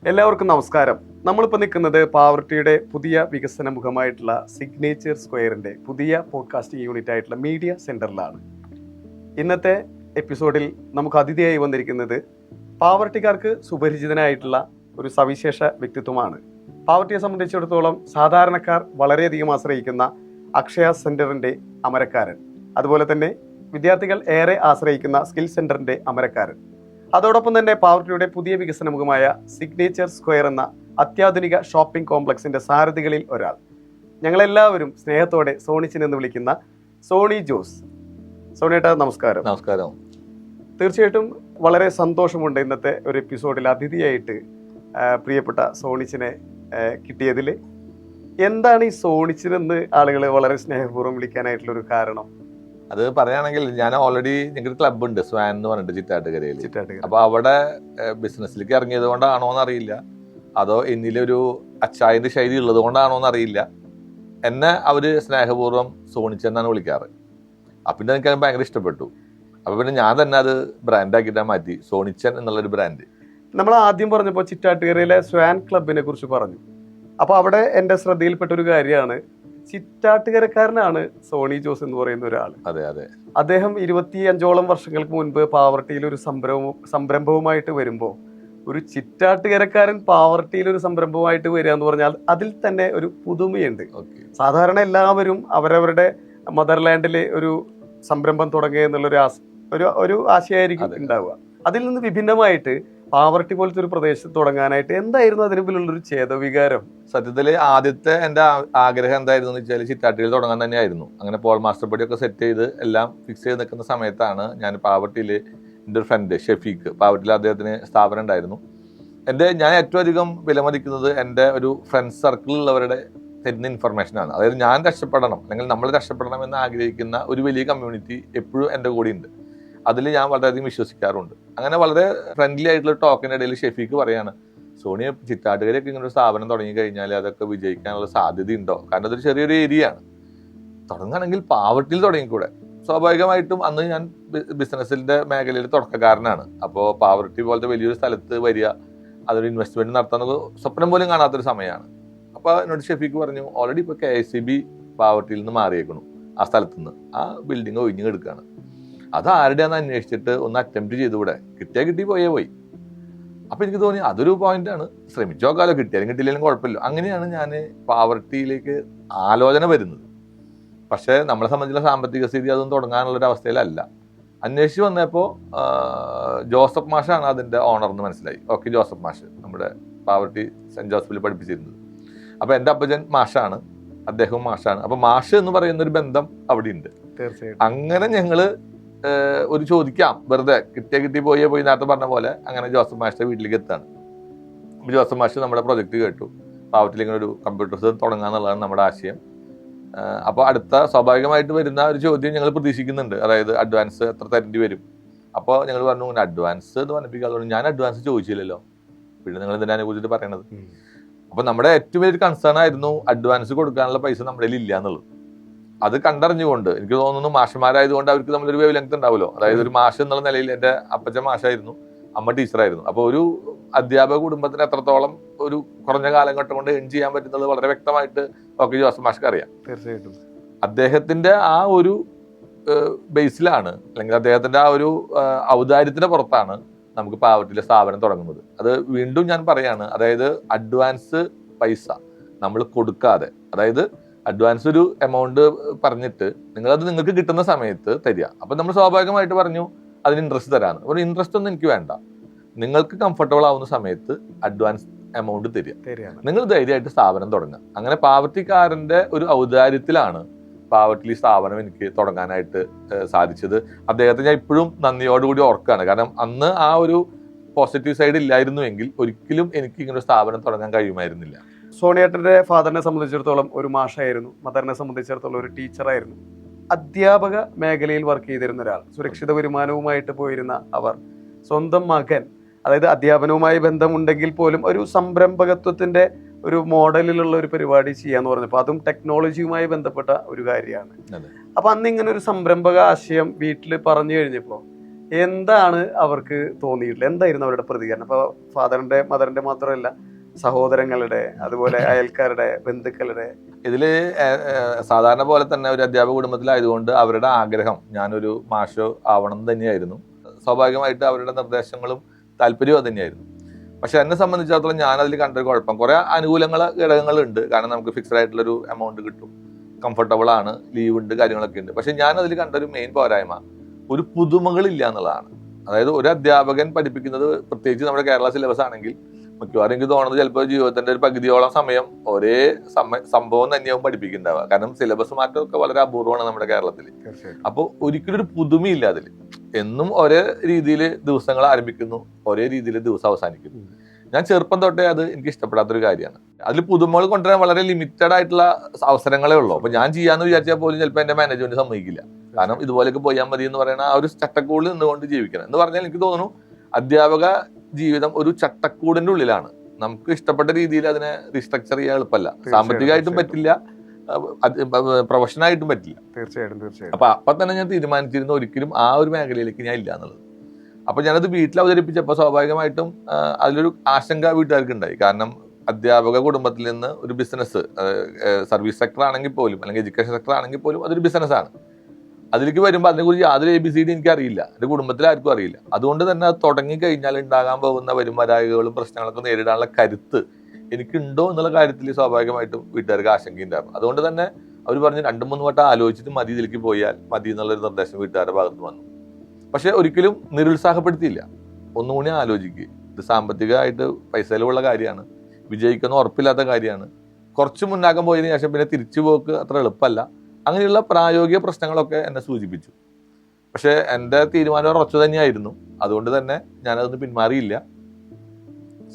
എല്ലാവർക്കും നമസ്കാരം. നമ്മളിപ്പോൾ നിൽക്കുന്നത് പാവർട്ടിയുടെ പുതിയ വികസന മുഖമായിട്ടുള്ള സിഗ്നേച്ചർ സ്ക്വയറിൻ്റെ പുതിയ പോഡ്കാസ്റ്റിംഗ് യൂണിറ്റ് ആയിട്ടുള്ള മീഡിയ സെൻറ്ററിലാണ്. ഇന്നത്തെ എപ്പിസോഡിൽ നമുക്ക് അതിഥിയായി വന്നിരിക്കുന്നത് പാവർട്ടിക്കാർക്ക് സുപരിചിതനായിട്ടുള്ള ഒരു സവിശേഷ വ്യക്തിത്വമാണ്. പാവർട്ടിയെ സംബന്ധിച്ചിടത്തോളം സാധാരണക്കാർ വളരെയധികം ആശ്രയിക്കുന്ന അക്ഷയ സെൻറ്ററിൻ്റെ അമരക്കാരൻ, അതുപോലെ തന്നെ വിദ്യാർത്ഥികൾ ഏറെ ആശ്രയിക്കുന്ന സ്കിൽ സെൻറ്ററിൻ്റെ അമരക്കാരൻ, അതോടൊപ്പം തന്നെ പാവർട്ടിയുടെ പുതിയ വികസനമുഖമായ സിഗ്നേച്ചർ സ്ക്വയർ എന്ന അത്യാധുനിക ഷോപ്പിംഗ് കോംപ്ലക്സിന്റെ സാരഥികളിൽ ഒരാൾ, ഞങ്ങളെല്ലാവരും സ്നേഹത്തോടെ സോണിച്ചൻ എന്ന് വിളിക്കുന്ന സോണി ജോസ്. സോണിയേട്ടാ നമസ്കാരം. നമസ്കാരം. തീർച്ചയായിട്ടും വളരെ സന്തോഷമുണ്ട് ഇന്നത്തെ ഒരു എപ്പിസോഡിൽ അതിഥിയായിട്ട് പ്രിയപ്പെട്ട സോണിച്ചിനെ കിട്ടിയതിൽ. എന്താണ് ഈ സോണിച്ചിനെന്ന് ആളുകൾ വളരെ സ്നേഹപൂർവ്വം വിളിക്കാനായിട്ടുള്ളൊരു കാരണം? അത് പറയുകയാണെങ്കിൽ ഞാൻ ഓൾറെഡി ഞങ്ങൾക്ക് ക്ലബ് ഉണ്ട്, സ്വാൻ എന്ന് പറഞ്ഞിട്ട് ചിറ്റാട്ടുകരയിൽ. അപ്പൊ അവിടെ ബിസിനസ്സിലേക്ക് ഇറങ്ങിയത് കൊണ്ടാണോ എന്നറിയില്ല, അതോ എന്നിലൊരു അച്ചായന്റെ ശൈലി ഉള്ളത് കൊണ്ടാണോ എന്നറിയില്ല, എന്നെ അവര് സ്നേഹപൂർവ്വം സോണിച്ചൻ എന്നാണ് വിളിക്കാറ്. പിന്നെ എനിക്ക് ഭയങ്കര ഇഷ്ടപ്പെട്ടു. അപ്പൊ പിന്നെ ഞാൻ തന്നെ അത് ബ്രാൻഡാക്കിയിട്ട് മാറ്റി, സോണിച്ചൻ എന്നുള്ളൊരു ബ്രാൻഡ്. നമ്മൾ ആദ്യം പറഞ്ഞപ്പോൾ ചിറ്റാട്ടുകരയിലെ സ്വാൻ ക്ലബിനെ കുറിച്ച് പറഞ്ഞു. അപ്പോൾ അവിടെ എൻ്റെ ശ്രദ്ധയിൽപ്പെട്ട ഒരു കാര്യമാണ്, ചിറ്റാട്ടുകരക്കാരനാണ് സോണി ജോസ് എന്ന് പറയുന്ന ഒരാൾ. അതെ അതെ. അദ്ദേഹം 25ഓളം വർഷങ്ങൾക്ക് മുൻപ് പാവർട്ടിയിൽ ഒരു സംരംഭവുമായിട്ട് വരുമ്പോൾ, ഒരു ചിറ്റാട്ടുകരക്കാരൻ പാവർട്ടിയിൽ ഒരു സംരംഭവുമായിട്ട് വരിക എന്ന് പറഞ്ഞാൽ അതിൽ തന്നെ ഒരു പുതുമയുണ്ട്. സാധാരണ എല്ലാവരും അവരവരുടെ മദർലാൻഡിൽ ഒരു സംരംഭം തുടങ്ങുക എന്നുള്ളൊരു ആശയമായിരിക്കും ഉണ്ടാവുക. അതിൽ നിന്ന് വിഭിന്നമായിട്ട് പാവർട്ടി പോലത്തെ ഒരു പ്രദേശത്ത് തുടങ്ങാനായിട്ട് എന്തായിരുന്നു അതിന് പിന്നിലുള്ളൊരു ചേതവികാരം? സത്യത്തില് ആദ്യത്തെ എന്റെ ആഗ്രഹം എന്തായിരുന്നു എന്ന് വെച്ചാൽ ചിറ്റാട്ടിയിൽ തുടങ്ങാൻ തന്നെയായിരുന്നു. അങ്ങനെ പോൾ മാസ്റ്റർ പടിയൊക്കെ സെറ്റ് ചെയ്ത് എല്ലാം ഫിക്സ് ചെയ്ത് നിൽക്കുന്ന സമയത്താണ് ഞാൻ പാവർട്ടിയിൽ എൻ്റെ ഒരു ഫ്രണ്ട് ഷെഫീഖ്, പാവർട്ടിയിൽ അദ്ദേഹത്തിന് സ്ഥാപനം ഉണ്ടായിരുന്നു. ഞാൻ ഏറ്റവും അധികം വിലമതിക്കുന്നത് എൻ്റെ ഒരു ഫ്രണ്ട്സ് സർക്കിളിലുള്ളവരുടെ തരുന്ന ഇൻഫർമേഷനാണ്. അതായത് ഞാൻ രക്ഷപ്പെടണം, അല്ലെങ്കിൽ നമ്മൾ രക്ഷപ്പെടണം എന്ന് ആഗ്രഹിക്കുന്ന ഒരു വലിയ കമ്മ്യൂണിറ്റി എപ്പോഴും എൻ്റെ കൂടെ ഉണ്ട്. അതിൽ ഞാൻ വളരെയധികം വിശ്വസിക്കാറുണ്ട്. അങ്ങനെ വളരെ ഫ്രണ്ട്ലി ആയിട്ടുള്ള ടോക്കിൻ്റെ ഇടയിൽ ഷെഫീഖ് പറയാണ്, സോണിയ ചിറ്റാട്ടുകരയൊക്കെ ഇങ്ങനെ ഒരു സ്ഥാപനം തുടങ്ങി കഴിഞ്ഞാൽ അതൊക്കെ വിജയിക്കാനുള്ള സാധ്യതയുണ്ടോ? കാരണം അതൊരു ചെറിയൊരു ഏരിയ ആണ്, തുടങ്ങുകയാണെങ്കിൽ പാവർട്ടിയിൽ തുടങ്ങിക്കൂടെ? സ്വാഭാവികമായിട്ടും അന്ന് ഞാൻ ബിസിനസ്സിന്റെ മേഖലയിൽ തുടക്കക്കാരനാണ്. അപ്പോൾ പാവർട്ടി പോലത്തെ വലിയൊരു സ്ഥലത്ത് വരിക, അതൊരു ഇൻവെസ്റ്റ്മെന്റ് നടത്താൻ സ്വപ്നം പോലും കാണാത്തൊരു സമയമാണ്. അപ്പോൾ എന്നോട് ഷെഫീഖ് പറഞ്ഞു, ഓൾറെഡി ഇപ്പോൾ KICB പാവർട്ടിയിൽ നിന്ന് മാറിയേക്കണം, ആ സ്ഥലത്ത് നിന്ന് ആ ബിൽഡിംഗ് ഒഴിഞ്ഞു കിടക്കുകയാണ്. അത് ആരുടെയാണെന്ന് അന്വേഷിച്ചിട്ട് ഒന്ന് അറ്റംപ്റ്റ് ചെയ്തുകൂടെ? കിട്ടിയാൽ കിട്ടി, പോയേ പോയി. അപ്പൊ എനിക്ക് തോന്നി അതൊരു പോയിന്റാണ്, ശ്രമിച്ചു നോക്കാലോ, കിട്ടിയാലും കിട്ടിയില്ലെങ്കിലും കുഴപ്പമില്ല. അങ്ങനെയാണ് ഞാൻ പാവർട്ടിയിലേക്ക് ആലോചന വരുന്നത്. പക്ഷെ നമ്മളെ സംബന്ധിച്ചുള്ള സാമ്പത്തിക സ്ഥിതി അതൊന്നും തുടങ്ങാനുള്ളൊരു അവസ്ഥയിലല്ല. അന്വേഷിച്ച് വന്നപ്പോൾ ജോസഫ് മാഷാണ് അതിന്റെ ഓണർ എന്ന് മനസ്സിലായി. ജോസഫ് മാഷ് നമ്മുടെ പാവർട്ടി സെന്റ് ജോസഫിൽ പഠിപ്പിച്ചിരുന്നത്. അപ്പൊ എൻ്റെ അപ്പച്ചൻ മാഷാണ്, അദ്ദേഹവും മാഷാണ്. അപ്പൊ മാഷ് എന്ന് പറയുന്ന ഒരു ബന്ധം അവിടെ ഉണ്ട്. തീർച്ചയായിട്ടും. അങ്ങനെ ഞങ്ങള് ഒരു ചോദിക്കാം, വെറുതെ കിട്ടി പോയേ പോയി നേരത്തെ പറഞ്ഞ പോലെ അങ്ങനെ ജോസഫ് മാഷിന്റെ വീട്ടിലേക്ക് എത്താണ്. ജോസഫ് മാഷ് നമ്മുടെ പ്രൊജക്ട് കേട്ടു, പാവത്തിൽ ഇങ്ങനെ ഒരു കമ്പ്യൂട്ടേഴ്സ് തുടങ്ങാന്നുള്ളതാണ് നമ്മുടെ ആശയം. അപ്പോൾ അടുത്ത സ്വാഭാവികമായിട്ട് വരുന്ന ഒരു ചോദ്യം ഞങ്ങൾ പ്രതീക്ഷിക്കുന്നുണ്ട്, അതായത് അഡ്വാൻസ് എത്ര തരേണ്ടി വരും? അപ്പോൾ ഞങ്ങൾ പറഞ്ഞു, അഡ്വാൻസ് എന്ന് പറഞ്ഞിപ്പിക്കാതെ. ഞാൻ അഡ്വാൻസ് ചോദിച്ചില്ലല്ലോ, പിന്നെ നിങ്ങൾ ഇതിനെ കുറിച്ചിട്ട് പറയണത്. അപ്പൊ നമ്മുടെ ഏറ്റവും വലിയൊരു കൺസേൺ ആയിരുന്നു അഡ്വാൻസ് കൊടുക്കാനുള്ള പൈസ നമ്മുടെ കയ്യിൽ ഇല്ല എന്നുള്ളത്. അത് കണ്ടറിഞ്ഞുകൊണ്ട്, എനിക്ക് തോന്നുന്നു മാഷന്മാരായതുകൊണ്ട് അവർക്ക് നമ്മളൊരു വേവ് ലെങ്ത് ഉണ്ടാവുമല്ലോ. അതായത് ഒരു മാഷ് എന്നുള്ള നിലയിൽ എൻ്റെ അപ്പച്ചൻ മാഷായിരുന്നു, അമ്മ ടീച്ചറായിരുന്നു. അപ്പോൾ ഒരു അധ്യാപക കുടുംബത്തിന് എത്രത്തോളം ഒരു കുറഞ്ഞ കാലഘട്ടം കൊണ്ട് എൻ ചെയ്യാൻ പറ്റുന്നത് വളരെ വ്യക്തമായിട്ട് ജോസഫ് മാഷ്ക്ക് അറിയാം. തീർച്ചയായിട്ടും. അദ്ദേഹത്തിന്റെ ആ ഒരു ബേസിലാണ്, അല്ലെങ്കിൽ അദ്ദേഹത്തിന്റെ ആ ഒരു ഔദാര്യത്തിന്റെ പുറത്താണ് നമുക്ക് പാവർട്ടിയിലെ സ്ഥാപനം തുടങ്ങുന്നത്. അത് വീണ്ടും ഞാൻ പറയാണ്, അതായത് അഡ്വാൻസ് പൈസ നമ്മൾ കൊടുക്കാതെ, അതായത് അഡ്വാൻസ് ഒരു എമൗണ്ട് പറഞ്ഞിട്ട് നിങ്ങളത് നിങ്ങൾക്ക് കിട്ടുന്ന സമയത്ത് തരിക. അപ്പൊ നമ്മൾ സ്വാഭാവികമായിട്ട് പറഞ്ഞു അതിന് ഇൻട്രസ്റ്റ് തരാന്ന്. ഒരു ഇൻട്രസ്റ്റ് ഒന്നും എനിക്ക് വേണ്ട, നിങ്ങൾക്ക് കംഫർട്ടബിൾ ആവുന്ന സമയത്ത് അഡ്വാൻസ് എമൗണ്ട് തരിക, നിങ്ങൾ ധൈര്യമായിട്ട് സ്ഥാപനം തുടങ്ങുക. അങ്ങനെ പാവർട്ടിക്കാരന്റെ ഒരു ഔദാര്യത്തിലാണ് പാവർട്ടി സ്ഥാപനം എനിക്ക് തുടങ്ങാനായിട്ട് സാധിച്ചത്. അദ്ദേഹത്തെ ഞാൻ ഇപ്പോഴും നന്ദിയോടുകൂടി ഓർക്കുകയാണ്. കാരണം അന്ന് ആ ഒരു പോസിറ്റീവ് സൈഡ് ഇല്ലായിരുന്നുവെങ്കിൽ ഒരിക്കലും എനിക്ക് ഇങ്ങനെ ഒരു സ്ഥാപനം തുടങ്ങാൻ കഴിയുമായിരുന്നില്ല. സോണിയേട്ടൻ്റെ ഫാദറിനെ സംബന്ധിച്ചിടത്തോളം ഒരു മാഷായിരുന്നു, മദറിനെ സംബന്ധിച്ചിടത്തോളം ഒരു ടീച്ചറായിരുന്നു, അധ്യാപക മേഖലയിൽ വർക്ക് ചെയ്തിരുന്ന ഒരാൾ, സുരക്ഷിത വരുമാനവുമായിട്ട് പോയിരുന്ന അവർ സ്വന്തം മകൻ, അതായത് അധ്യാപനവുമായി ബന്ധമുണ്ടെങ്കിൽ പോലും ഒരു സംരംഭകത്വത്തിന്റെ ഒരു മോഡലിലുള്ള ഒരു പരിപാടി ചെയ്യാന്ന് പറഞ്ഞപ്പോൾ അതും ടെക്നോളജിയുമായി ബന്ധപ്പെട്ട ഒരു കാര്യമാണ്. അപ്പൊ അന്ന് ഇങ്ങനെ ഒരു സംരംഭക ആശയം വീട്ടിൽ പറഞ്ഞു കഴിഞ്ഞപ്പോൾ എന്താണ് അവർക്ക് തോന്നിയിട്ടുള്ളത്? എന്തായിരുന്നു അവരുടെ പ്രതികരണം? ഇപ്പോൾ ഫാദറിന്റെ മദറിന്റെ മാത്രമല്ല, സഹോദരങ്ങളുടെ, അതുപോലെ അയൽക്കാരുടെ, ബന്ധുക്കളുടെ. ഇതില് സാധാരണ പോലെ തന്നെ ഒരു അധ്യാപക കുടുംബത്തിലായതുകൊണ്ട് അവരുടെ ആഗ്രഹം ഞാനൊരു മാഷോ ആവണം തന്നെയായിരുന്നു. സ്വാഭാവികമായിട്ട് അവരുടെ നിർദ്ദേശങ്ങളും താല്പര്യവും അത് തന്നെയായിരുന്നു. പക്ഷെ എന്നെ സംബന്ധിച്ചിടത്തോളം ഞാൻ അതിൽ കണ്ടൊരു കുഴപ്പം, കുറെ ഘടകങ്ങളുണ്ട്. കാരണം നമുക്ക് ഫിക്സഡ് ആയിട്ടുള്ളൊരു എമൗണ്ട് കിട്ടും, കംഫർട്ടബിൾ ആണ്, ലീവ് ഉണ്ട്, കാര്യങ്ങളൊക്കെ ഉണ്ട്. പക്ഷെ ഞാൻ അതിൽ കണ്ടൊരു മെയിൻ പോരായ്മ ഒരു പുതുമകളില്ല എന്നുള്ളതാണ്. അതായത് ഒരു അധ്യാപകൻ പഠിപ്പിക്കുന്നത്, പ്രത്യേകിച്ച് നമ്മുടെ കേരള സിലബസ് ആണെങ്കിൽ, മിക്കവാറും എനിക്ക് തോന്നുന്നത് ചിലപ്പോൾ ജീവിതത്തിന്റെ ഒരു പകുതിയോളം സമയം ഒരേ സംഭവം തന്നെയാവും പഠിപ്പിക്കുന്നുണ്ടാവുക. കാരണം സിലബസ് മാറ്റമൊക്കെ വളരെ അപൂർവമാണ് നമ്മുടെ കേരളത്തിൽ. അപ്പോൾ ഒരിക്കലും ഒരു പുതുമയില്ല അതിൽ. എന്നും ഒരേ രീതിയിൽ ദിവസങ്ങൾ ആരംഭിക്കുന്നു, ഒരേ രീതിയിൽ ദിവസം അവസാനിക്കുന്നു. ഞാൻ ചെറുപ്പം തൊട്ടേ അത് എനിക്ക് ഇഷ്ടപ്പെടാത്തൊരു കാര്യമാണ്. അതിൽ പുതുമകൾ കൊണ്ടുവരാൻ വളരെ ലിമിറ്റഡ് ആയിട്ടുള്ള അവസരങ്ങളേ ഉള്ളൂ. അപ്പൊ ഞാൻ ചെയ്യാന്ന് വിചാരിച്ചാൽ പോലും ചിലപ്പോൾ എന്റെ മാനേജ്മെന്റ് സമ്മതിക്കില്ല. കാരണം ഇതുപോലെയൊക്കെ പോയാൽ മതി എന്ന് പറയുന്ന ആ ഒരു ചട്ടക്കൂടിൽ നിന്നുകൊണ്ട് ജീവിക്കണം എന്ന് പറഞ്ഞാൽ എനിക്ക് തോന്നുന്നു അധ്യാപക ജീവിതം ഒരു ചട്ടക്കൂടിന്റെ ഉള്ളിലാണ്. നമുക്ക് ഇഷ്ടപ്പെട്ട രീതിയിൽ അതിനെ റീസ്ട്രക്ചർ ചെയ്യാൻ എളുപ്പമല്ല. സാമ്പത്തികമായിട്ടും പറ്റില്ല, പ്രൊഫഷനായിട്ടും പറ്റില്ല. തീർച്ചയായിട്ടും. അപ്പൊ തന്നെ ഞാൻ തീരുമാനിച്ചിരുന്നു ഒരിക്കലും ആ ഒരു മേഖലയിലേക്ക് ഞാൻ ഇല്ല എന്നുള്ളത്. അപ്പൊ ഞാനത് വീട്ടിൽ അവതരിപ്പിച്ചപ്പോൾ സ്വാഭാവികമായിട്ടും അതിലൊരു ആശങ്ക വീട്ടുകാർക്ക് ഉണ്ടായി. കാരണം അധ്യാപക കുടുംബത്തിൽ നിന്ന് ഒരു ബിസിനസ്, സർവീസ് സെക്ടർ ആണെങ്കിൽ പോലും അല്ലെങ്കിൽ എഡ്യൂക്കേഷൻ സെക്ടർ ആണെങ്കിൽ പോലും അതൊരു ബിസിനസ്സാണ്. അതിലേക്ക് വരുമ്പോൾ അതിനെക്കുറിച്ച് യാതൊരു ABCD എനിക്ക് അറിയില്ല, എൻ്റെ കുടുംബത്തിൽ ആർക്കും അറിയില്ല. അതുകൊണ്ട് തന്നെ അത് തുടങ്ങിക്കഴിഞ്ഞാൽ ഉണ്ടാകാൻ പോകുന്ന വരുമാനങ്ങളും പ്രശ്നങ്ങളൊക്കെ നേരിടാനുള്ള കരുത്ത് എനിക്കുണ്ടോ എന്നുള്ള കാര്യത്തിൽ സ്വാഭാവികമായിട്ടും വീട്ടുകാർക്ക് ആശങ്കയുണ്ടായിരുന്നു. അതുകൊണ്ട് തന്നെ അവർ പറഞ്ഞു 2-3 വട്ടം ആലോചിച്ചിട്ട് മതി, ഇതിലേക്ക് പോയാൽ മതി എന്നുള്ളൊരു നിർദ്ദേശം വീട്ടുകാരുടെ ഭാഗത്ത് വന്നു. പക്ഷെ ഒരിക്കലും നിരുത്സാഹപ്പെടുത്തിയില്ല. ഒന്നുകൂടി ആലോചിക്കുക, ഇത് സാമ്പത്തികമായിട്ട് പൈസ ചെലവുള്ള കാര്യമാണ്, വിജയിക്കുന്ന ഉറപ്പില്ലാത്ത കാര്യമാണ്, കുറച്ച് മുന്നാക്കം പോയതിനു ശേഷം പിന്നെ തിരിച്ചു പോക്ക് അത്ര എളുപ്പമല്ല. അങ്ങനെയുള്ള പ്രായോഗിക പ്രശ്നങ്ങളൊക്കെ എന്നെ സൂചിപ്പിച്ചു. പക്ഷെ എൻ്റെ തീരുമാനം ഉറച്ചു തന്നെയായിരുന്നു. അതുകൊണ്ട് തന്നെ ഞാനതൊന്ന് പിന്മാറിയില്ല.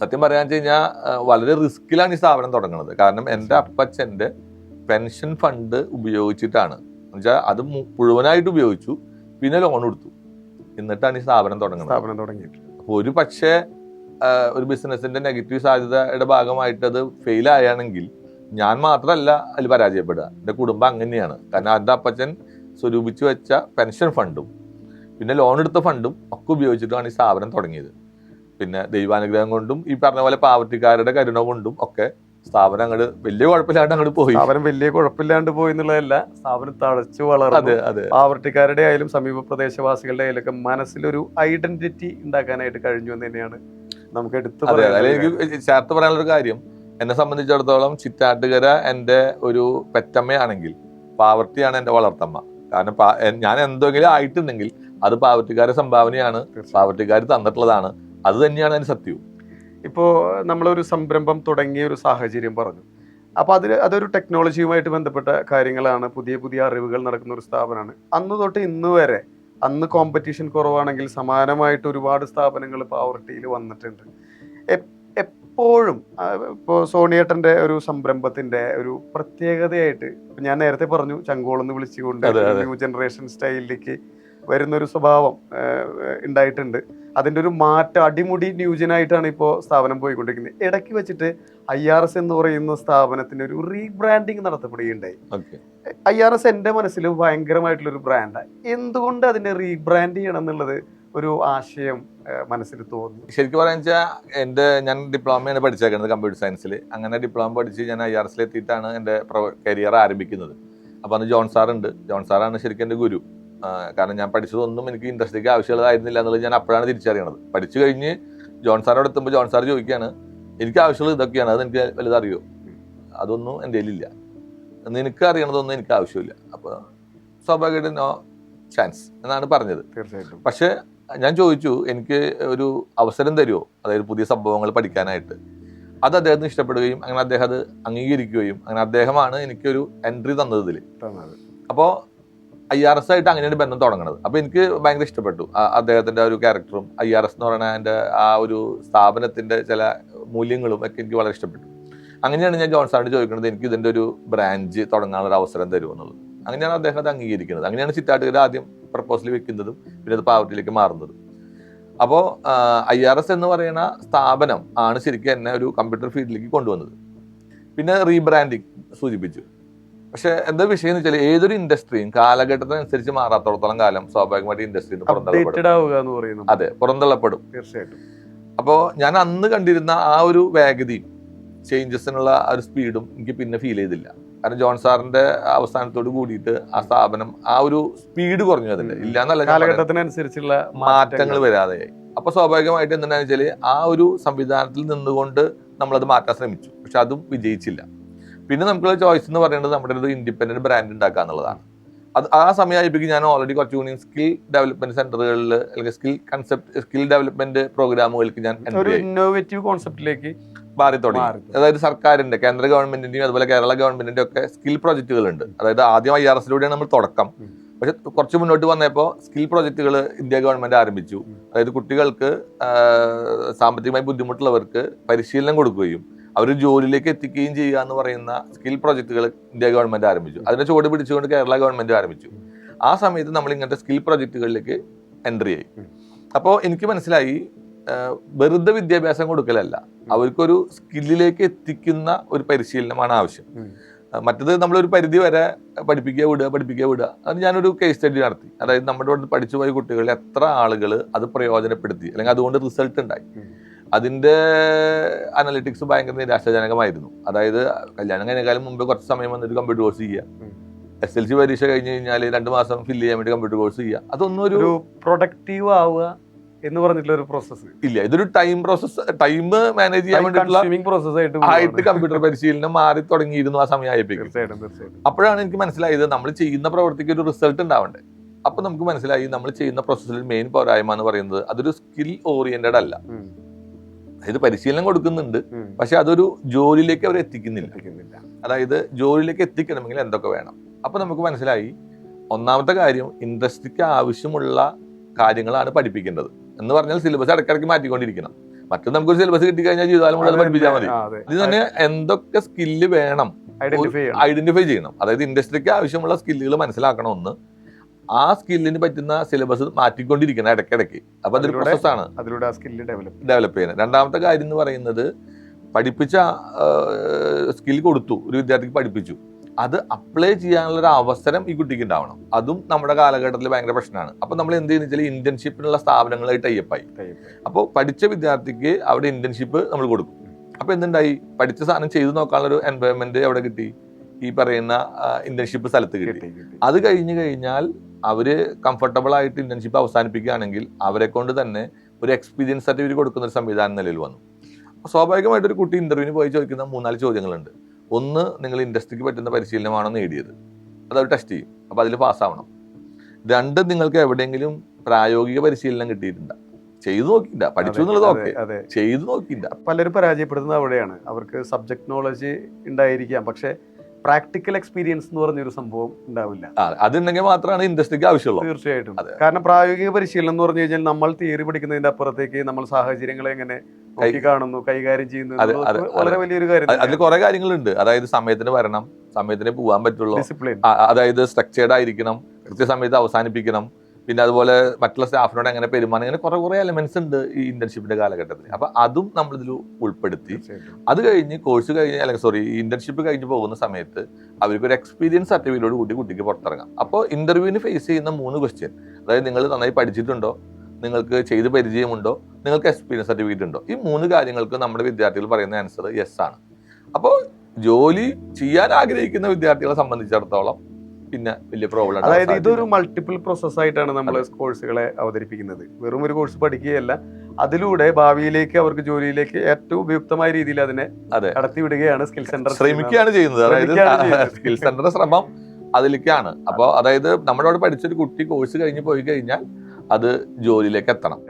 സത്യം പറയാന്ന് വെച്ച് കഴിഞ്ഞാൽ വളരെ റിസ്കിലാണ് ഈ സ്ഥാപനം തുടങ്ങുന്നത്. കാരണം എൻ്റെ അപ്പച്ചൻ്റെ പെൻഷൻ ഫണ്ട് ഉപയോഗിച്ചിട്ടാണ്, എന്നുവെച്ചാൽ അത് മുഴുവനായിട്ട് ഉപയോഗിച്ചു, പിന്നെ ലോൺ എടുത്തു, എന്നിട്ടാണ് ഈ സ്ഥാപനം തുടങ്ങുന്നത്. അപ്പോൾ ഒരു പക്ഷേ ഒരു ബിസിനസിന്റെ നെഗറ്റീവ് സാധ്യതയുടെ ഭാഗമായിട്ട് അത് ഫെയിൽ ആയാണെങ്കിൽ ഞാൻ മാത്രമല്ല അതിൽ പരാജയപ്പെടുക, എൻ്റെ കുടുംബം അങ്ങനെയാണ്. കാരണം എൻ്റെ അപ്പച്ചൻ സ്വരൂപിച്ചു വെച്ച പെൻഷൻ ഫണ്ടും പിന്നെ ലോൺ എടുത്ത ഫണ്ടും ഒക്കെ ഉപയോഗിച്ചിട്ടാണ് ഈ സ്ഥാപനം തുടങ്ങിയത്. പിന്നെ ദൈവാനുഗ്രഹം കൊണ്ടും ഈ പറഞ്ഞ പോലെ പാവത്തിക്കാരുടെ കരുണ കൊണ്ടും ഒക്കെ സ്ഥാപനം അങ്ങോട്ട് വലിയ കുഴപ്പമില്ലാണ്ട് പോയി എന്നുള്ളതല്ല, സ്ഥാപനം തഴച്ചു വളർന്നു. പാവത്തിക്കാരുടെ ആയാലും സമീപ പ്രദേശവാസികളുടെ ആയാലൊക്കെ മനസ്സിലൊരു ഐഡന്റിറ്റി ഉണ്ടാക്കാനായിട്ട് കഴിഞ്ഞു എന്ന് തന്നെയാണ് നമുക്ക് എടുത്തു പറയാൻ. എനിക്ക് ചേർത്ത് പറയാനുള്ളൊരു കാര്യം, എന്നെ സംബന്ധിച്ചിടത്തോളം ചിറ്റാട്ടുകര എൻ്റെ ഒരു പെറ്റമ്മയാണെങ്കിൽ പാവർട്ടിയാണ് എൻ്റെ വളർത്തമ്മ. കാരണം ഞാൻ എന്തെങ്കിലും ആയിട്ടുണ്ടെങ്കിൽ അത് പാവർട്ടിക്കാരുടെ സംഭാവനയാണ്, പാവർട്ടിക്കാർ തന്നിട്ടുള്ളതാണ്. അത് തന്നെയാണ് അതിന് സത്യവും. ഇപ്പോൾ നമ്മളൊരു സംരംഭം തുടങ്ങിയ ഒരു സാഹചര്യം പറഞ്ഞു. അപ്പോൾ അതൊരു ടെക്നോളജിയുമായിട്ട് ബന്ധപ്പെട്ട കാര്യങ്ങളാണ്, പുതിയ പുതിയ അറിവുകൾ നടക്കുന്ന ഒരു സ്ഥാപനമാണ്. അന്ന് തൊട്ട് ഇന്ന് വരെ, അന്ന് കോമ്പറ്റീഷൻ കുറവാണെങ്കിൽ സമാനമായിട്ട് ഒരുപാട് സ്ഥാപനങ്ങൾ പാവർട്ടിയിൽ വന്നിട്ടുണ്ട്. എപ്പോഴും ഇപ്പോൾ സോണിയേട്ടൻ്റെ ഒരു സംരംഭത്തിൻ്റെ ഒരു പ്രത്യേകതയായിട്ട്, ഞാൻ നേരത്തെ പറഞ്ഞു ചങ്കോളെന്ന് വിളിച്ചുകൊണ്ട് ന്യൂ ജനറേഷൻ സ്റ്റൈലിലേക്ക് വരുന്നൊരു സ്വഭാവം ഉണ്ടായിട്ടുണ്ട്. അതിൻ്റെ ഒരു മാറ്റം, അടിമുടി ന്യൂജനായിട്ടാണ് ഇപ്പോൾ സ്ഥാപനം പോയിക്കൊണ്ടിരിക്കുന്നത്. ഇടയ്ക്ക് വെച്ചിട്ട് IRS എന്ന് പറയുന്ന സ്ഥാപനത്തിന് ഒരു റീബ്രാൻഡിങ് നടത്തപ്പെടുകയുണ്ടായി. IRS എൻ്റെ മനസ്സിൽ ഭയങ്കരമായിട്ടുള്ളൊരു ബ്രാൻഡാണ്. എന്തുകൊണ്ട് അതിനെ റീബ്രാൻഡ് ചെയ്യണം എന്നുള്ളത് ഒരു ആശയം മനസ്സിൽ തോന്നുന്നു? ശരിക്കും പറയാന്ന് വെച്ചാൽ ഞാൻ ഡിപ്ലോമയാണ് പഠിച്ചേക്കുന്നത് കമ്പ്യൂട്ടർ സയൻസിൽ. അങ്ങനെ ഡിപ്ലോമ പഠിച്ച് ഞാൻ IRS എത്തിയിട്ടാണ് എൻ്റെ കരിയർ ആരംഭിക്കുന്നത്. അപ്പോൾ അന്ന് ജോൺ സാറാണ് ശരിക്കും എൻ്റെ ഗുരു. കാരണം ഞാൻ പഠിച്ചതൊന്നും എനിക്ക് ഇൻഡസ്ട്രിക്ക് ആവശ്യമുള്ളതായിരുന്നില്ല എന്നുള്ളത് ഞാൻ അപ്പോഴാണ് തിരിച്ചറിയണത്. പഠിച്ചു കഴിഞ്ഞ് ജോൺ സാറോട് എത്തുമ്പോൾ ജോൺ സാർ ചോദിക്കുകയാണ്, എനിക്ക് ആവശ്യമുള്ളത് ഇതൊക്കെയാണ്, അത് എനിക്ക് വലുതറിയോ? അതൊന്നും എൻ്റെ കയ്യിലില്ല, നിനക്ക് അറിയണതൊന്നും എനിക്ക് ആവശ്യമില്ല. അപ്പോൾ സ്വാഭാവികമായിട്ടും നോ ചാൻസ് എന്നാണ് പറഞ്ഞത്. തീർച്ചയായിട്ടും. പക്ഷെ ഞാൻ ചോദിച്ചു, എനിക്ക് ഒരു അവസരം തരുമോ, അതായത് പുതിയ സംഭവങ്ങൾ പഠിക്കാനായിട്ട്? അത് അദ്ദേഹത്തിന് ഇഷ്ടപ്പെടുകയും അങ്ങനെ അദ്ദേഹം അത് അംഗീകരിക്കുകയും അങ്ങനെ അദ്ദേഹമാണ് എനിക്കൊരു എൻട്രി തന്നത് ഇതിൽ. അപ്പോൾ IRS ആയിട്ട് അങ്ങനെയാണ് ബന്ധം തുടങ്ങുന്നത്. അപ്പോൾ എനിക്ക് ഭയങ്കര ഇഷ്ടപ്പെട്ടു അദ്ദേഹത്തിൻ്റെ ഒരു ക്യാരക്ടറും IRS എന്ന് പറയുന്ന എൻ്റെ ആ ഒരു സ്ഥാപനത്തിൻ്റെ ചില മൂല്യങ്ങളും ഒക്കെ എനിക്ക് വളരെ ഇഷ്ടപ്പെട്ടു. അങ്ങനെയാണ് ഞാൻ ജോൺ സാറിനോട് ചോദിക്കുന്നത്, എനിക്ക് ഇതിൻ്റെ ഒരു ബ്രാഞ്ച് തുടങ്ങാനുള്ള ഒരു അവസരം തരുമോ എന്നുള്ളത്. അങ്ങനെയാണ് അദ്ദേഹം അത് അംഗീകരിക്കുന്നത്. അങ്ങനെയാണ് ചിറ്റാട്ടുകര ആദ്യം പ്രപ്പോസൽ വെക്കുന്നതും പിന്നെ അത് പാവർട്ടിയിലേക്ക് മാറുന്നതും. അപ്പോൾ IRS എന്ന് പറയുന്ന സ്ഥാപനം ആണ് ശരിക്കും എന്നെ ഒരു കമ്പ്യൂട്ടർ ഫീൽഡിലേക്ക് കൊണ്ടുവന്നത്. പിന്നെ റീബ്രാൻഡിങ് സൂചിപ്പിച്ചു. പക്ഷെ എന്താ വിഷയം എന്ന് വെച്ചാൽ ഏതൊരു ഇൻഡസ്ട്രിയും കാലഘട്ടത്തിനനുസരിച്ച് മാറാത്തോളത്തോളം കാലം സ്വാഭാവികമായിട്ട് ഇൻഡസ്ട്രിയിൽ അപ്ഡേറ്റഡ് ആവുക എന്ന് പറയുന്നത്. അതെ, പുറന്തള്ളപ്പെടും തീർച്ചയായിട്ടും. അപ്പോൾ ഞാൻ അന്ന് കണ്ടിരുന്ന ആ ഒരു വേഗതയും ചേഞ്ചസിനുള്ള ആ ഒരു സ്പീഡും എനിക്ക് പിന്നെ ഫീൽ ചെയ്തില്ല. കാരണം ജോൺ സാറിന്റെ അവസാനത്തോട് കൂടിയിട്ട് ആ സ്ഥാപനം ആ ഒരു സ്പീഡ് കുറഞ്ഞു. അതിന്റെ ഇല്ലാന്നല്ല, കാലഘട്ടത്തിനനുസരിച്ചുള്ള മാറ്റങ്ങൾ വരാതെയായി. അപ്പൊ സ്വാഭാവികമായിട്ട് എന്താണെന്ന് വെച്ചാല് ആ ഒരു സംവിധാനത്തിൽ നിന്നുകൊണ്ട് നമ്മളത് മാറ്റാൻ ശ്രമിച്ചു. പക്ഷെ അതും വിജയിച്ചില്ല. പിന്നെ നമുക്കുള്ള ചോയ്സ് എന്ന് പറയുന്നത് നമ്മുടെ ഒരു ഇൻഡിപെൻഡന്റ് ബ്രാൻഡ് ഉണ്ടാക്കുക എന്നുള്ളതാണ്. അത് ആ സമയമായപ്പോഴേക്കും ഞാൻ ഓൾറെഡി കുറച്ചുകൂടി സ്കിൽ ഡെവലപ്മെന്റ് സെന്ററുകളിൽ അല്ലെങ്കിൽ സ്കിൽ ഡെവലപ്മെന്റ് പ്രോഗ്രാമുകൾക്ക് ഞാൻ ഇന്നോവേറ്റീവ് കോൺസെപ്റ്റിലേക്ക് മാറി തുടങ്ങി. അതായത് സർക്കാരിന്റെ, കേന്ദ്ര ഗവൺമെന്റിന്റെയും അതുപോലെ കേരള ഗവൺമെന്റിന്റെ ഒക്കെ സ്കിൽ പ്രോജക്റ്റുകളുണ്ട്. അതായത് ആദ്യം IRS-ലൂടെയാണ് നമ്മൾ തുടക്കം. പക്ഷെ കുറച്ച് മുന്നോട്ട് വന്നപ്പോൾ സ്കിൽ പ്രോജക്റ്റുകൾ ഇന്ത്യ ഗവൺമെന്റ് ആരംഭിച്ചു. അതായത് കുട്ടികൾക്ക് സാമ്പത്തികമായി ബുദ്ധിമുട്ടുള്ളവർക്ക് പരിശീലനം കൊടുക്കുകയും അവർ ജോലിയിലേക്ക് എത്തിക്കുകയും ചെയ്യുക എന്ന് പറയുന്ന സ്കിൽ പ്രോജക്റ്റുകൾ ഇന്ത്യ ഗവൺമെന്റ് ആരംഭിച്ചു. അതിനെ ചുവട് പിടിച്ചുകൊണ്ട് കേരള ഗവൺമെന്റ് ആരംഭിച്ചു. ആ സമയത്ത് നമ്മൾ ഇങ്ങനത്തെ സ്കിൽ പ്രോജക്റ്റുകളിലേക്ക് എൻട്രി ആയി. അപ്പോൾ എനിക്ക് മനസ്സിലായി, വെറുതെ വിദ്യാഭ്യാസം കൊടുക്കലല്ല, അവർക്കൊരു സ്കില്ലിലേക്ക് എത്തിക്കുന്ന ഒരു പരിശീലനമാണ് ആവശ്യം. മറ്റത് നമ്മളൊരു പരിധി വരെ പഠിപ്പിക്കുക വിടുക. അത് ഞാനൊരു കേസ് സ്റ്റഡി നടത്തി. അതായത് നമ്മുടെ ഇവിടെ പഠിച്ചു പോയ കുട്ടികളിൽ എത്ര ആളുകൾ അത് പ്രയോജനപ്പെടുത്തി അല്ലെങ്കിൽ അതുകൊണ്ട് റിസൾട്ട് ഉണ്ടായി. അതിന്റെ അനലിറ്റിക്സ് ഭയങ്കര നിരാശാജനകമായിരുന്നു. അതായത് കല്യാണം കഴിഞ്ഞാലും മുമ്പ് കുറച്ച് സമയം വന്നിട്ട് കമ്പ്യൂട്ടർ കോഴ്സ് ചെയ്യുക, SLC പരീക്ഷ കഴിഞ്ഞ് കഴിഞ്ഞാൽ 2 മാസം ഫില്ല് ചെയ്യാൻ വേണ്ടി കമ്പ്യൂട്ടർ കോഴ്സ് ചെയ്യുക, അതൊന്നും ഒരു പ്രൊഡക്റ്റീവ് ആവുക എന്ന് പറഞ്ഞിട്ടുള്ള ഒരു പ്രോസസ് ഇല്ല. ഇതൊരു ടൈം മാനേജ് ചെയ്യാൻ വേണ്ടിയിട്ടുള്ള ആയിട്ട് കമ്പ്യൂട്ടർ പരിശീലനം മാറി തുടങ്ങിയിരുന്നു ആ സമയമായപ്പോഴേക്കും. അപ്പോഴാണ് എനിക്ക് മനസ്സിലായത് നമ്മൾ ചെയ്യുന്ന പ്രവൃത്തിക്ക് ഒരു റിസൾട്ട് ഉണ്ടാവണ്ടേ. അപ്പൊ നമുക്ക് മനസ്സിലായി നമ്മൾ ചെയ്യുന്ന പ്രോസസ്സിൽ മെയിൻ പോരായ്മ എന്ന് പറയുന്നത് അതൊരു സ്കിൽ ഓറിയന്റഡ് അല്ല. അതായത് പരിശീലനം കൊടുക്കുന്നുണ്ട്, പക്ഷെ അതൊരു ജോലിയിലേക്ക് അവർ എത്തിക്കുന്നില്ല. അതായത് ജോലിയിലേക്ക് എത്തിക്കണമെങ്കിൽ എന്തൊക്കെ വേണം. അപ്പൊ നമുക്ക് മനസ്സിലായി, ഒന്നാമത്തെ കാര്യം ഇൻഡസ്ട്രിക്ക് ആവശ്യമുള്ള കാര്യങ്ങളാണ് പഠിപ്പിക്കേണ്ടത്. എന്ന് പറഞ്ഞാൽ സിലബസ് ഇടയ്ക്കിടയ്ക്ക് മാറ്റിക്കൊണ്ടിരിക്കണം. മറ്റൊരു നമുക്കൊരു സിലബസ് കിട്ടിക്കഴിഞ്ഞാൽ ജീവിതകാലം മുഴുവൻ പഠിപ്പിച്ചാൽ മതി. ഇത് തന്നെ എന്തൊക്കെ സ്കില്ല് വേണം ഐഡന്റിഫൈ ചെയ്യണം. അതായത് ഇൻഡസ്ട്രിക്ക് ആവശ്യമുള്ള സ്കില്ലുകൾ മനസ്സിലാക്കണം. ഒന്ന്, ആ സ്കില്ലിന് പറ്റുന്ന സിലബസ് മാറ്റിക്കൊണ്ടിരിക്കണം ഇടയ്ക്കിടയ്ക്ക്. അപ്പൊ അതൊരു പ്രോസസ്സാണ് ഡെവലപ്പ് ചെയ്യുന്നത്. രണ്ടാമത്തെ കാര്യം എന്ന് പറയുന്നത്, പഠിപ്പിച്ച സ്കിൽ കൊടുത്തു, ഒരു വിദ്യാർത്ഥിക്ക് പഠിപ്പിച്ചു, അത് അപ്ലൈ ചെയ്യാനുള്ള ഒരു അവസരം ഈ കുട്ടിക്ക് ഉണ്ടാവണം. അതും നമ്മുടെ കാലഘട്ടത്തിൽ ഭയങ്കര പ്രശ്നമാണ്. അപ്പൊ നമ്മൾ എന്ത് ചെയ്യുന്ന വെച്ചാൽ ഇന്റേൺഷിപ്പിനുള്ള സ്ഥാപനങ്ങളായി ടൈപ്പായി. അപ്പോൾ പഠിച്ച വിദ്യാർത്ഥിക്ക് അവിടെ ഇന്റേൺഷിപ്പ് നമ്മൾ കൊടുക്കും. അപ്പൊ എന്തുണ്ടായി, പഠിച്ച സാധനം ചെയ്തു നോക്കാനുള്ള ഒരു എൻവയോൺമെന്റ് എവിടെ കിട്ടി, ഈ പറയുന്ന ഇന്റേൺഷിപ്പ് സ്ഥലത്ത് കിട്ടി. അത് കഴിഞ്ഞു കഴിഞ്ഞാൽ അവര് കംഫർട്ടബിൾ ആയിട്ട് ഇന്റേൺഷിപ്പ് അവസാനിപ്പിക്കുകയാണെങ്കിൽ അവരെ കൊണ്ട് തന്നെ ഒരു എക്സ്പീരിയൻസ് സർട്ടിഫിക്കറ്റ് കൊടുക്കുന്ന ഒരു സംവിധാനം നിലയിൽ വന്നു. അപ്പോൾ സ്വാഭാവികമായിട്ട് ഒരു കുട്ടി ഇന്റർവ്യൂവിന് പോയി ചോദിക്കുന്ന 3-4 ചോദ്യങ്ങളുണ്ട്. ഒന്ന്, നിങ്ങൾ ഇൻഡസ്ട്രിക്ക് പറ്റുന്ന പരിശീലനമാണോ നേടിയത്, അതവർ ടെസ്റ്റ് ചെയ്യും. അപ്പോൾ അതിൽ പാസ്സാവണം. 2, നിങ്ങൾക്ക് എവിടെയെങ്കിലും പ്രായോഗിക പരിശീലനം കിട്ടിയിട്ടുണ്ട്, ചെയ്തു നോക്കിയില്ല, പഠിച്ചു എന്നുള്ളത് ഓക്കെ, ചെയ്തു നോക്കിയില്ല. പലരും പരാജയപ്പെടുന്നത് അവിടെയാണ്. അവർക്ക് സബ്ജക്ട് നോളജ് ഉണ്ടായിരിക്കാം, പക്ഷെ പ്രാക്ടിക്കൽ എക്സ്പീരിയൻസ് എന്ന് പറഞ്ഞൊരു സംഭവം ഉണ്ടാവില്ല. അതുണ്ടെങ്കിൽ മാത്രമാണ് ഇൻഡസ്ട്രിക്ക് ആവശ്യമുള്ളൂ. തീർച്ചയായിട്ടും. കാരണം പ്രായോഗിക പരിശീലനം എന്ന് പറഞ്ഞു കഴിഞ്ഞാൽ നമ്മൾ തിയറി പഠിക്കുന്നതിന്റെ അപ്പുറത്തേക്ക് നമ്മൾ സാഹചര്യങ്ങളെ എങ്ങനെ കാണുന്നു, കൈകാര്യം ചെയ്യുന്നു, വളരെ വലിയൊരു കാര്യം. അതിൽ കുറെ കാര്യങ്ങളുണ്ട്. അതായത് സമയത്തിന് വരണം, സമയത്തിന് പോകാൻ പറ്റുള്ളൂ, ഡിസിപ്ലിൻ, അതായത് സ്ട്രക്ചേർഡ് ആയിരിക്കണം, കൃത്യസമയത്ത് അവസാനിപ്പിക്കണം, പിന്നെ അതുപോലെ മറ്റുള്ള സ്റ്റാഫിനോട് എങ്ങനെ പെരുമാറണം, ഇങ്ങനെ കുറെ എലമെന്റ്സ് ഉണ്ട് ഈ ഇന്റേൺഷിപ്പിന്റെ കാലഘട്ടത്തിൽ. അപ്പൊ അതും നമ്മളിതിൽ ഉൾപ്പെടുത്തി. അത് കഴിഞ്ഞ് കോഴ്സ് കഴിഞ്ഞ് ഇന്റേൺഷിപ്പ് കഴിഞ്ഞ് പോകുന്ന സമയത്ത് അവർക്ക് ഒരു എക്സ്പീരിയൻസ് സർട്ടിഫിക്കറ്റോട് കൂടി കുട്ടിക്ക് പുറത്തിറങ്ങാം. അപ്പോൾ ഇന്റർവ്യൂവിന് ഫേസ് ചെയ്യുന്ന 3 ക്വസ്റ്റ്യൻ, അതായത് നിങ്ങൾ നന്നായി പഠിച്ചിട്ടുണ്ടോ, നിങ്ങൾക്ക് ചെയ്ത് പരിചയമുണ്ടോ, നിങ്ങൾക്ക് എക്സ്പീരിയൻസ് സർട്ടിഫിക്കറ്റ് ഉണ്ടോ, ഈ 3 കാര്യങ്ങൾക്ക് നമ്മുടെ വിദ്യാർത്ഥികൾ പറയുന്ന ആൻസർ യെസ് ആണ്. അപ്പോൾ ജോലി ചെയ്യാൻ ആഗ്രഹിക്കുന്ന വിദ്യാർത്ഥികളെ സംബന്ധിച്ചിടത്തോളം പിന്നെ വലിയ പ്രോബ്ലം. അതായത് ഇതൊരു മൾട്ടിപ്പിൾ പ്രോസസ് ആയിട്ടാണ് നമ്മൾ കോഴ്സുകളെ അവതരിപ്പിക്കുന്നത്. വെറും ഒരു കോഴ്സ് പഠിക്കുകയല്ല, അതിലൂടെ ഭാവിയിലേക്ക് അവർക്ക് ജോലിയിലേക്ക് ഏറ്റവും ഉപയുക്തമായ രീതിയിൽ അതിനെ കടത്തിവിടുകയാണ് സ്കിൽ സെന്റർ ശ്രമിക്കുകയാണ് ചെയ്യുന്നത്. അതായത് സ്കിൽ സെന്റർ ശ്രമം അതിലേക്കാണ്. അപ്പോൾ അതായത് നമ്മുടെ അവിടെ പഠിച്ചൊരു കുട്ടി കോഴ്സ് കഴിഞ്ഞ് പോയി കഴിഞ്ഞാൽ അത് ജോലിയിലേക്ക് എത്തണം.